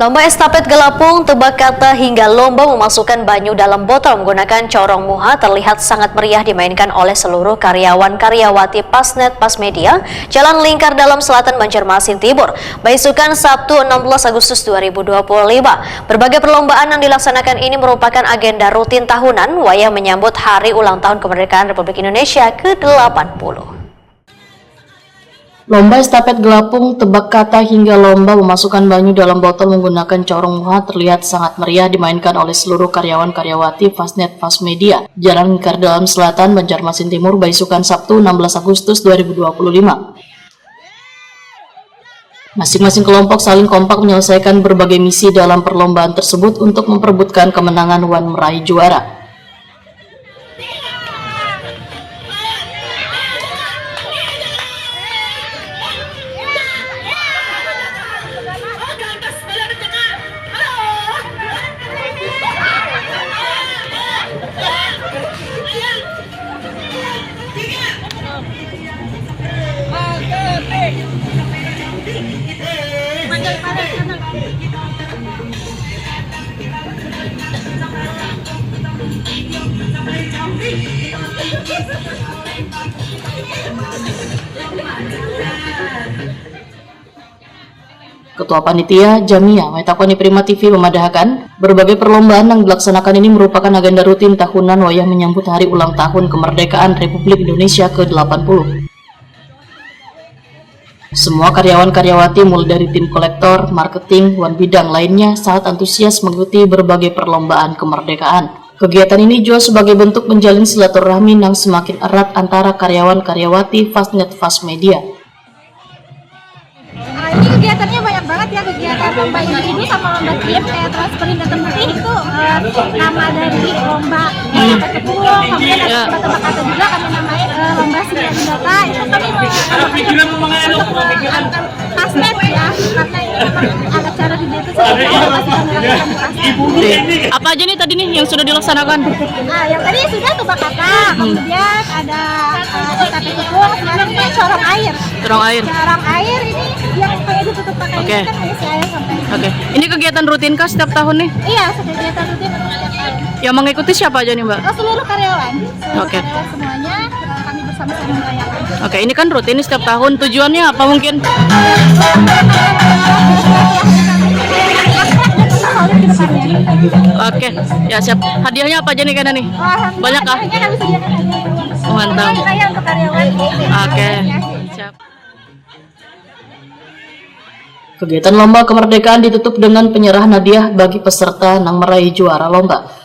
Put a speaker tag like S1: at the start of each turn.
S1: Lomba estafet gelapung, tebak kata hingga lomba memasukkan banyu dalam botol menggunakan corong muha terlihat sangat meriah dimainkan oleh seluruh karyawan-karyawati Pasnet Pasmedia, Jalan Lingkar Dalam Selatan Banjarmasin Timur, Baisukan Sabtu 16 Agustus 2025. Berbagai perlombaan yang dilaksanakan ini merupakan agenda rutin tahunan wayah menyambut Hari Ulang Tahun Kemerdekaan Republik Indonesia ke-80.
S2: Lomba estafet gelapung, tebak kata hingga lomba memasukkan banyu dalam botol menggunakan corong muha terlihat sangat meriah dimainkan oleh seluruh karyawan-karyawati Pasnet Pasmedia, Jalan Lingkar Dalam Selatan, Banjarmasin Timur, Baisukan Sabtu 16 Agustus 2025. Masing-masing kelompok saling kompak menyelesaikan berbagai misi dalam perlombaan tersebut untuk memperebutkan kemenangan dan meraih juara. Ketua Panitia Jamia Metakoni Prima TV memadahkan berbagai perlombaan yang dilaksanakan ini merupakan agenda rutin tahunan wayah menyambut Hari Ulang Tahun Kemerdekaan Republik Indonesia ke-80. Semua karyawan-karyawati mulai dari tim kolektor, marketing, dan bidang lainnya sangat antusias mengikuti berbagai perlombaan kemerdekaan. Kegiatan ini juga sebagai bentuk menjalin silaturahmi yang semakin erat antara karyawan-karyawati Pasnet Pasmedia.
S3: Ini kegiatannya banyak banget ya, kegiatan lomba individu sama lomba tim kayak transferin data putih itu nama dari lomba estafet kepulung, kemudian ada tebak kata juga kami namain lomba simpanan data itu kami untuk mengangkat Pasnet ya, karena ini memang acara di itu sebenarnya masih kami lakukan di Pasnet.
S2: Apa aja nih tadi nih yang sudah dilaksanakan?
S3: Nah, yang tadi sudah tebak kata, kemudian ada estafet kepulung, sekarang ini corong air.
S2: Corong air.
S3: Corong air ini yang kayak ditutup pakai
S2: Oke.
S3: ini kan isi air sampai.
S2: Oke. Ini kegiatan rutin kah setiap tahun nih?
S3: Iya, kegiatan rutin setiap tahun.
S2: Yang mengikuti siapa aja nih, Mbak?
S3: Seluruh karyawan,
S2: Oke.
S3: karyawan semuanya kami bersama-sama merayakan.
S2: Oke, ini kan rutin nih setiap tahun. Tujuannya apa mungkin? Oke, ya siap. Hadiahnya apa aja nih Kana nih? Banyak kah?
S3: Kami sediakan hadiah.
S2: Mantap.
S3: Hadiah untuk karyawan.
S2: Oke, siap. Kegiatan lomba kemerdekaan ditutup dengan penyerahan hadiah bagi peserta yang meraih juara lomba.